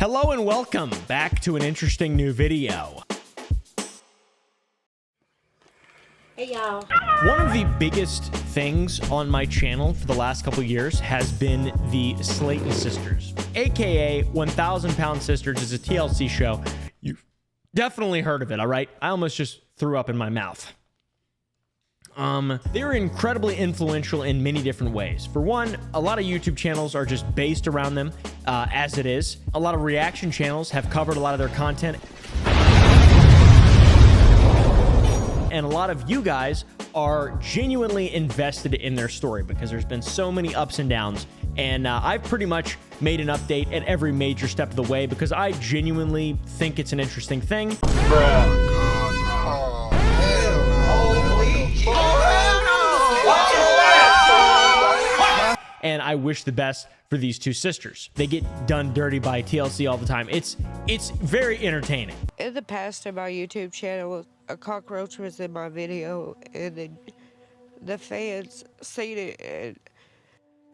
Hello and welcome back to an interesting new video. Hey y'all. One of the biggest things on my channel for the last couple years has been the Slaton sisters, aka 1,000 Pound Sisters. Is a TLC show. You've definitely heard of it, all right? I almost just threw up in my mouth. They're incredibly influential in many different ways. For one, a lot of YouTube channels are just based around them as it is. A lot of reaction channels have covered a lot of their content. And a lot of you guys are genuinely invested in their story because there's been so many ups and downs. And I've pretty much made an update at every major step of the way because I genuinely think it's an interesting thing. And I wish the best for these two sisters. They get done dirty by TLC all the time. It's very entertaining. In the past, on my YouTube channel, a cockroach was in my video, and then the fans seen it, and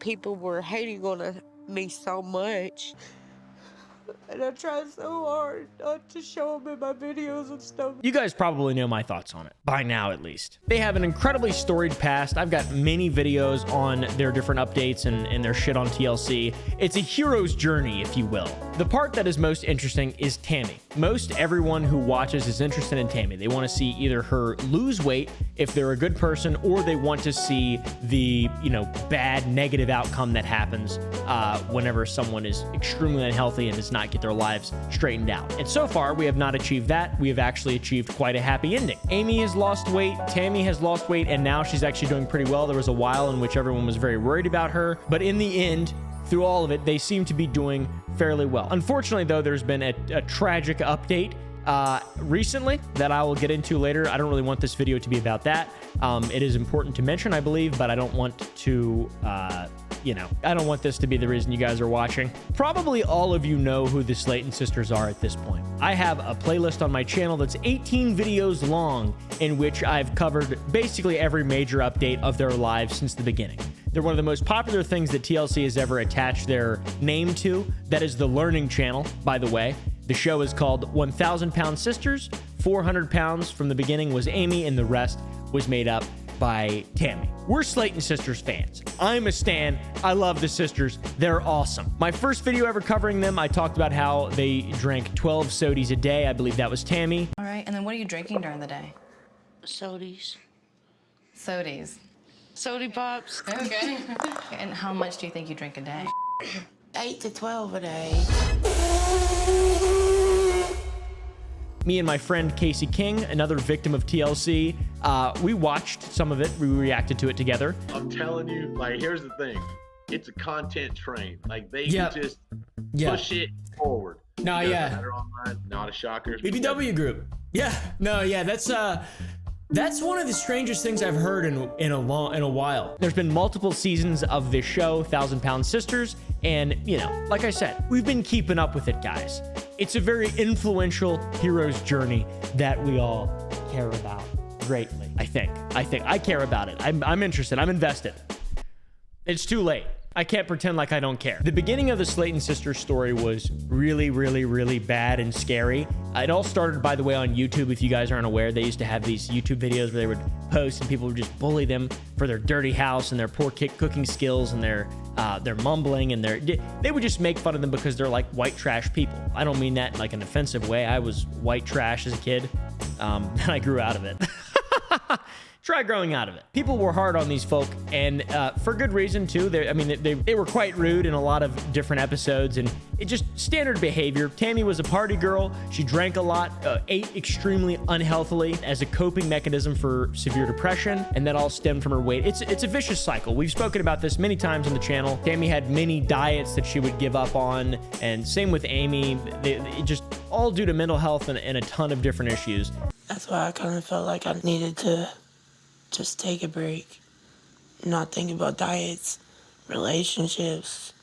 people were hating on me so much. And I tried so hard not to show them in my videos and stuff. You guys probably know my thoughts on it, by now at least. They have an incredibly storied past. I've got many videos on their different updates and their shit on TLC. It's a hero's journey, if you will. The part that is most interesting is Tammy. Most everyone who watches is interested in Tammy. They want to see either her lose weight if they're a good person, or they want to see the, bad negative outcome that happens whenever someone is extremely unhealthy and does not get their lives straightened out. And so far, we have not achieved that. We have actually achieved quite a happy ending. Amy has lost weight, Tammy has lost weight, and now she's actually doing pretty well. There was a while in which everyone was very worried about her, but in the end, through all of it, they seem to be doing fairly well. Unfortunately, though, there's been a tragic update recently that I will get into later. I don't really want this video to be about that. It is important to mention, I believe, but I don't want to, I don't want this to be the reason you guys are watching. Probably all of you know who the Slaton sisters are at this point. I have a playlist on my channel that's 18 videos long in which I've covered basically every major update of their lives since the beginning. They're one of the most popular things that TLC has ever attached their name to. That is the Learning Channel, by the way. The show is called 1,000 Pound Sisters. 400 pounds from the beginning was Amy, and the rest was made up by Tammy. We're Slaton Sisters fans. I'm a stan. I love the sisters. They're awesome. My first video ever covering them, I talked about how they drank 12 sodies a day. I believe that was Tammy. All right, and then what are you drinking during the day? Sodies. Sodies. Sody pops. Okay. And how much do you think you drink a day? 8 to 12 a day. Me and my friend Casey King, another victim of TLC, we watched some of it. We reacted to it together. I'm telling you, here's the thing. It's a content train. They can just push it forward. No, yeah. Online, not a shocker. BBW group. Yeah. No, yeah. That's one of the strangest things I've heard in a while. There's been multiple seasons of this show, 1,000 Pound Sisters, and like I said, we've been keeping up with it, guys. It's a very influential hero's journey that we all care about greatly. I think I care about it. I'm interested. I'm invested. It's too late. I can't pretend like I don't care. The beginning of the Slaton sisters story was really, really, really bad and scary. It all started, by the way, on YouTube. If you guys aren't aware, they used to have these YouTube videos where they would post and people would just bully them for their dirty house and their poor cooking skills and their mumbling, and they would just make fun of them because they're like white trash people. I don't mean that in like an offensive way. I was white trash as a kid, and I grew out of it. Try growing out of it. People were hard on these folk, and for good reason too. They were quite rude in a lot of different episodes, and it just standard behavior. Tammy was a party girl. She drank a lot, ate extremely unhealthily as a coping mechanism for severe depression, and that all stemmed from her weight. It's a vicious cycle. We've spoken about this many times on the channel. Tammy had many diets that she would give up on, and same with Amy. It just all due to mental health and a ton of different issues. That's why I kind of felt like I needed to just take a break, not think about diets, relationships,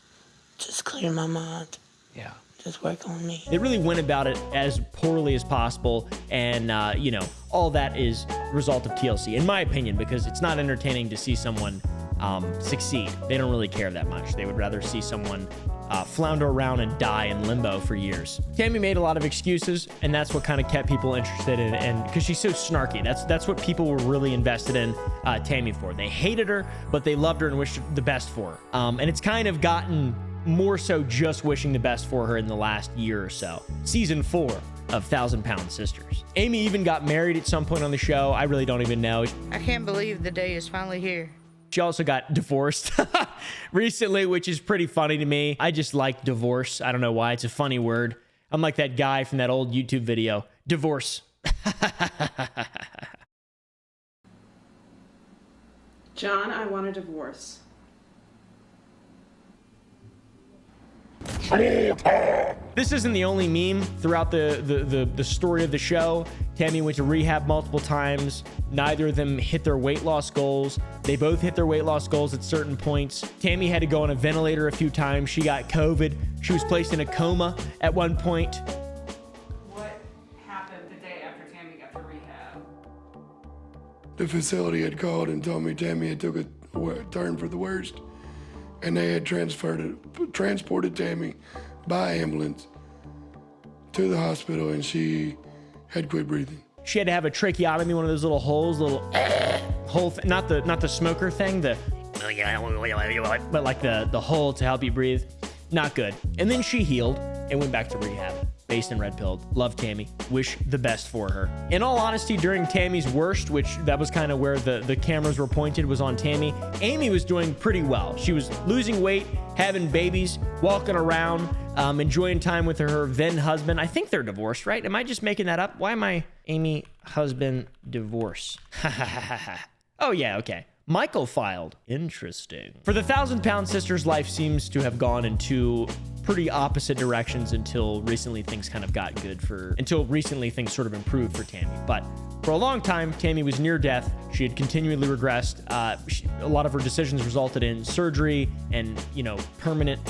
just clear my mind. Yeah. Just work on me. They really went about it as poorly as possible, and all that is a result of TLC, in my opinion, because it's not entertaining to see someone succeed. They don't really care that much. They would rather see someone flounder around and die in limbo for years. Tammy made a lot of excuses, and that's what kind of kept people interested in, and because she's so snarky. That's what people were really invested in Tammy for. They hated her, but they loved her and wished the best for her. And it's kind of gotten more so just wishing the best for her in the last year or so. Season 4 of 1,000-Pound Sisters. Amy even got married at some point on the show. I really don't even know. I can't believe the day is finally here. She also got divorced recently, which is pretty funny to me. I just like divorce. I don't know why. It's a funny word. I'm like that guy from that old YouTube video. Divorce. John, I want a divorce. This isn't the only meme throughout the story of the show. Tammy went to rehab multiple times. Neither of them hit their weight loss goals. They both hit their weight loss goals at certain points. Tammy had to go on a ventilator a few times. She got COVID. She was placed in a coma at one point. What happened the day after Tammy got to rehab? The facility had called and told me Tammy had took a turn for the worst, and they had transported Tammy by ambulance to the hospital, and she had quit breathing. She had to have a tracheotomy, one of those little holes, hole, not the smoker thing, but like the hole to help you breathe. Not good. And then she healed and went back to rehab. Based in Red Pilled. Love Tammy. Wish the best for her. In all honesty, during Tammy's worst, which that was kind of where the cameras were pointed, was on Tammy, Amy was doing pretty well. She was losing weight, having babies, walking around, enjoying time with her then husband. I think they're divorced, right? Am I just making that up? Why am I Amy husband divorce? Oh yeah, okay. Michael filed. Interesting. For the 1,000-Pound Sisters, life seems to have gone in two pretty opposite directions until recently things kind of got good until recently things sort of improved for Tammy. But for a long time, Tammy was near death. She had continually regressed. A lot of her decisions resulted in surgery and, permanent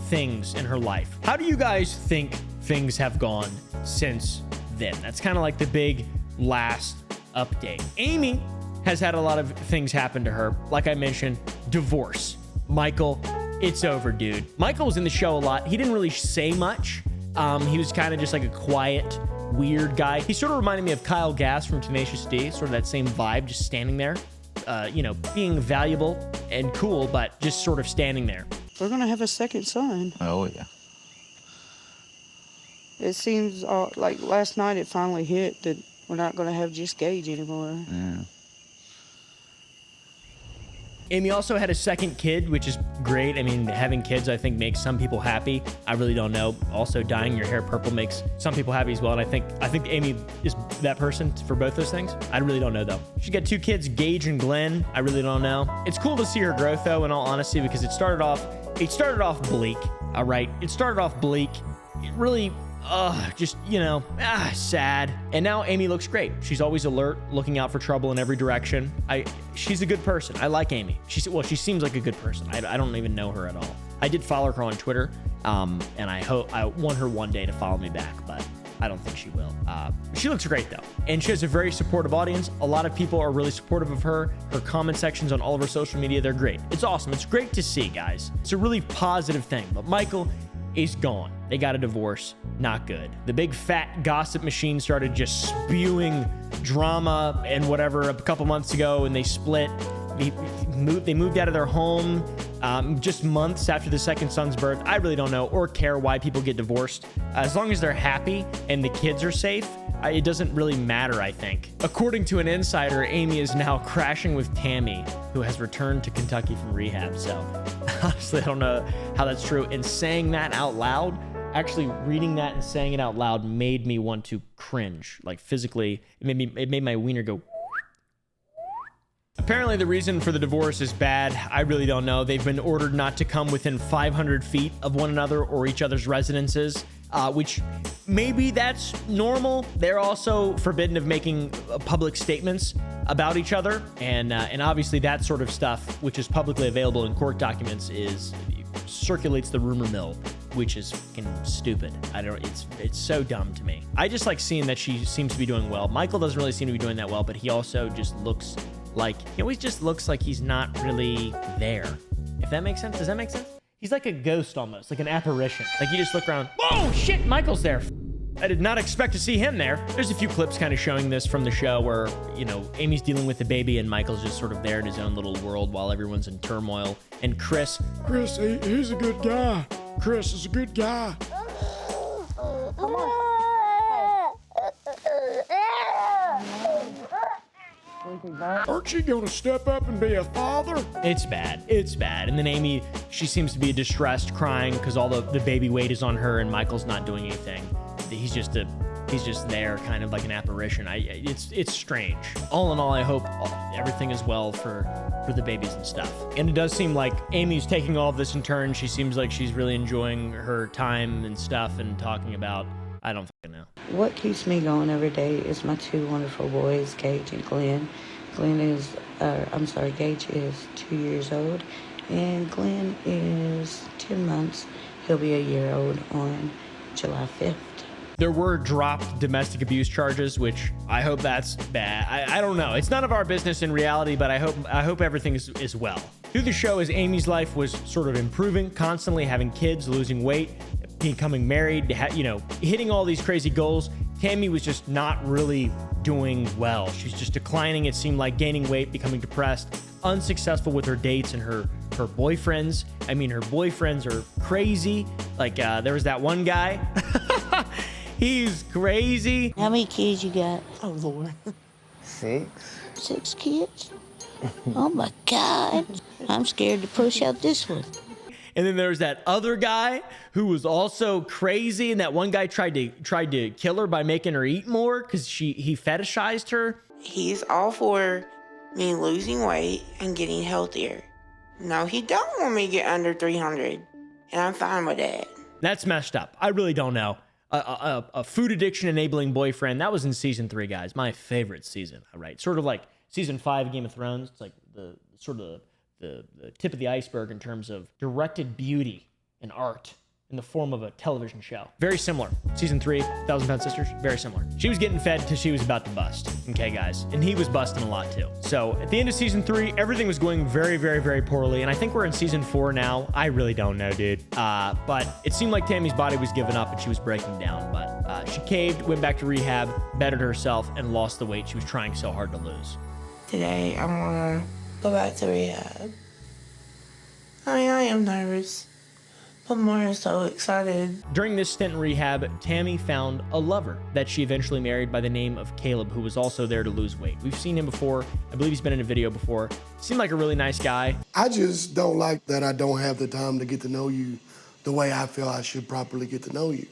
things in her life. How do you guys think things have gone since then? That's kind of like the big last update. Amy has had a lot of things happen to her. Like I mentioned, divorce. Michael, it's over, dude. Michael was in the show a lot. He didn't really say much. He was kind of just like a quiet, weird guy. He sort of reminded me of Kyle Gass from Tenacious D, sort of that same vibe, just standing there, being valuable and cool, but just sort of standing there. We're going to have a second son. Oh, yeah. It seems like last night it finally hit that we're not going to have just Gage anymore. Yeah. Amy also had a second kid, which is great. I mean, having kids, I think, makes some people happy. I really don't know. Also, dyeing your hair purple makes some people happy as well. And I think Amy is that person for both those things. I really don't know, though. She got 2 kids, Gage and Glenn. I really don't know. It's cool to see her growth, though, in all honesty, because it started off bleak. All right. It started off bleak. It really... sad. And now Amy looks great. She's always alert, looking out for trouble in every direction. She's a good person. I like Amy. She seems like a good person. I don't even know her at all. I did follow her on Twitter, and I want her one day to follow me back, but I don't think she will. She looks great though, and she has a very supportive audience. A lot of people are really supportive of her. Her comment sections on all of her social media, they're great. It's awesome. It's great to see, guys. It's a really positive thing. But Michael is gone. They got a divorce. Not good. The big fat gossip machine started just spewing drama and whatever a couple months ago, and they split. They moved out of their home just months after the second son's birth. I really don't know or care why people get divorced. As long as they're happy and the kids are safe, it doesn't really matter, I think. According to an insider, Amy is now crashing with Tammy, who has returned to Kentucky from rehab. So honestly, I don't know how that's true. And saying that out loud, actually reading that and saying it out loud made me want to cringe. Like physically, it made my wiener go. Apparently the reason for the divorce is bad. I really don't know. They've been ordered not to come within 500 feet of one another or each other's residences, which maybe that's normal. They're also forbidden of making public statements about each other. And obviously that sort of stuff, which is publicly available in court documents, circulates the rumor mill, which is fucking stupid. It's so dumb to me. I just like seeing that she seems to be doing well. Michael doesn't really seem to be doing that well, but he also just looks like, he always just looks like he's not really there. If that makes sense. Does that make sense? He's like a ghost almost, like an apparition. Like you just look around, whoa, shit, Michael's there. I did not expect to see him there. There's a few clips kind of showing this from the show where, you know, Amy's dealing with the baby and Michael's just sort of there in his own little world while everyone's in turmoil. And Chris, he's a good guy. Chris is a good guy. Come on. Aren't you gonna step up and be a father? it's bad. It's bad. And then Amy, she seems to be distressed, crying because all the baby weight is on her and Michael's not doing anything. He's just there, kind of like an apparition. It's strange. All in all, I hope everything is well for the babies and stuff. And it does seem like Amy's taking all of this in turn. She seems like she's really enjoying her time and stuff and talking about, I don't fucking know. What keeps me going every day is my two wonderful boys, Gage and Glenn. Gage is 2 years old, and Glenn is 10 months. He'll be a year old on July 5th. There were dropped domestic abuse charges, which I hope that's bad. I don't know. It's none of our business in reality, but I hope everything is well. Through the show, as Amy's life was sort of improving, constantly having kids, losing weight, becoming married, hitting all these crazy goals, Tammy was just not really doing well. She's just declining. It seemed like gaining weight, becoming depressed, unsuccessful with her dates and her boyfriends. I mean, her boyfriends are crazy. Like there was that one guy. He's crazy. How many kids you got? Oh, Lord. 6. 6 kids? Oh my God. I'm scared to push out this one. And then there's that other guy who was also crazy, and that one guy tried to kill her by making her eat more because he fetishized her. He's all for me losing weight and getting healthier. No, he don't want me to get under 300, and I'm fine with that. That's messed up. I really don't know. A food addiction enabling boyfriend. That was in season 3, guys. My favorite season. All right, sort of like season 5 of Game of Thrones. It's like the tip of the iceberg in terms of directed beauty and art in the form of a television show. Very similar. Season 3, 1,000 Pound Sisters, very similar. She was getting fed till she was about to bust. Okay, guys? And he was busting a lot too. So at the end of season 3, everything was going very, very, very poorly. And I think we're in season 4 now. I really don't know, dude. But it seemed like Tammy's body was giving up and she was breaking down. But she caved, went back to rehab, bettered herself, and lost the weight she was trying so hard to lose. Today, I'm gonna go back to rehab. I am nervous, but more so excited. During this stint in rehab, Tammy found a lover that she eventually married by the name of Caleb, who was also there to lose weight. We've seen him before. I believe he's been in a video before. Seemed like a really nice guy. I just don't like that I don't have the time to get to know you the way I feel I should properly get to know you.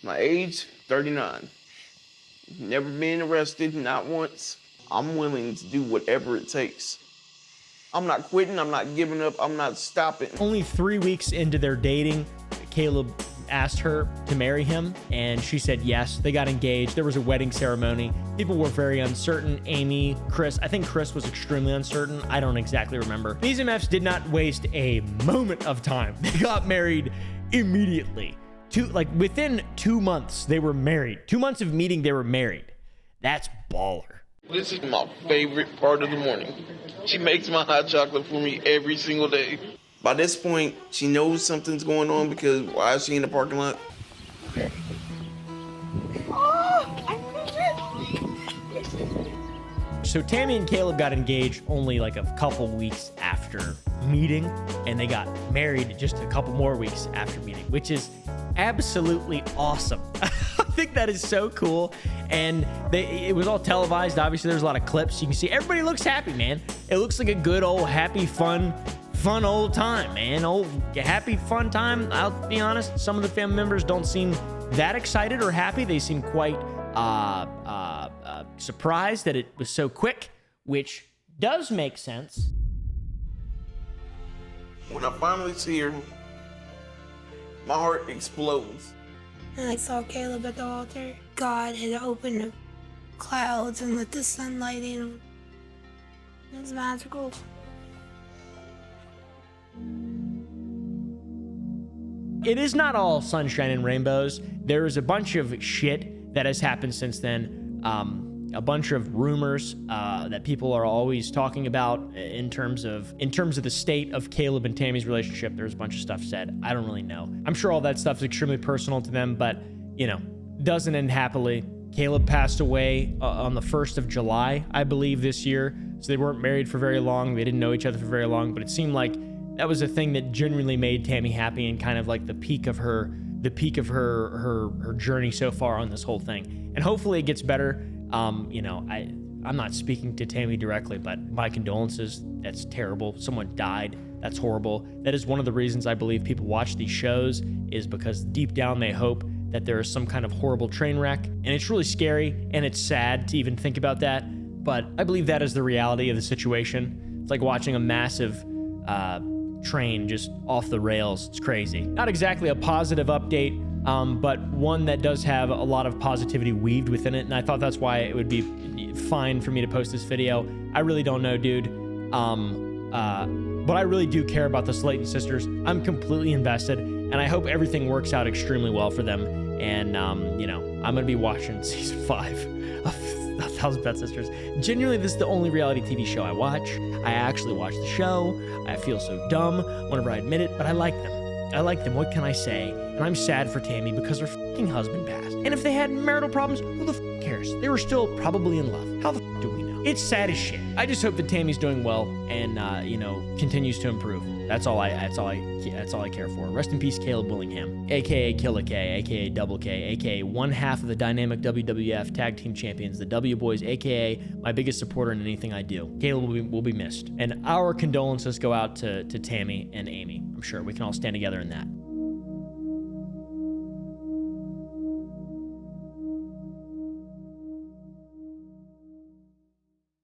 My age, 39. Never been arrested, not once. I'm willing to do whatever it takes. I'm not quitting, I'm not giving up, I'm not stopping. Only 3 weeks into their dating, Caleb asked her to marry him, and she said yes. They got engaged. There was a wedding ceremony. People were very uncertain. Amy, Chris, I think Chris was extremely uncertain. I don't exactly remember. These MFs did not waste a moment of time. They got married immediately. Within 2 months, they were married. 2 months of meeting, they were married. That's baller. This is my favorite part of the morning. She makes my hot chocolate for me every single day. By this point, she knows something's going on because why is she in the parking lot? So Tammy and Caleb got engaged only like a couple weeks after meeting, and they got married just a couple more weeks after meeting, which is absolutely awesome. I think that is so cool. And it was all televised. Obviously, there's a lot of clips. You can see everybody looks happy, man. It looks like a good old happy, fun old time, man. Old happy, fun time. I'll be honest, some of the family members don't seem that excited or happy. They seem quite surprised that it was so quick, which does make sense. When I finally see her, my heart explodes. And I saw Caleb at the altar. God had opened the clouds and let the sunlight in. It was magical. It is not all sunshine and rainbows. There is a bunch of shit that has happened since then. a bunch of rumors that people are always talking about in terms of the state of Caleb and Tammy's relationship. There's a bunch of stuff said. I don't really know. I'm sure all that stuff is extremely personal to them, but you know, doesn't end happily. Caleb passed away on the 1st of July, I believe, this year. So they weren't married for very long. They didn't know each other for very long, but it seemed like that was a thing that genuinely made Tammy happy and kind of like the peak of her journey so far on this whole thing. And hopefully it gets better. You know, I'm not speaking to Tammy directly, but my condolences. That's terrible. Someone died. That's horrible. That is one of the reasons I believe people watch these shows, is because deep down they hope that there is some kind of horrible train wreck. And it's really scary and it's sad to even think about that. But I believe that is the reality of the situation. It's like watching a massive train just off the rails. It's crazy. Not exactly a positive update, but one that does have a lot of positivity weaved within it. And I thought that's why it would be fine for me to post this video. I really don't know, dude. But I really do care about the Slaton sisters. I'm completely invested, and I hope everything works out extremely well for them. And, you know, I'm going to be watching season 5 of 1,000 Pet Sisters. Genuinely, this is the only reality TV show I watch. I actually watch the show. I feel so dumb whenever I admit it, but I like them. I like them. What can I say? And I'm sad for Tammy because her fucking husband passed. And if they had marital problems, who the fuck cares? They were still probably in love. How the fuck do we know? It's sad as shit. I just hope that Tammy's doing well and, you know, continues to improve. That's all I care for. Rest in peace, Caleb Willingham, aka Killer K, aka Double K, aka one half of the dynamic WWF Tag Team Champions, the W Boys, aka my biggest supporter in anything I do. Caleb will be missed. And our condolences go out to Tammy and Amy. I'm sure we can all stand together in that.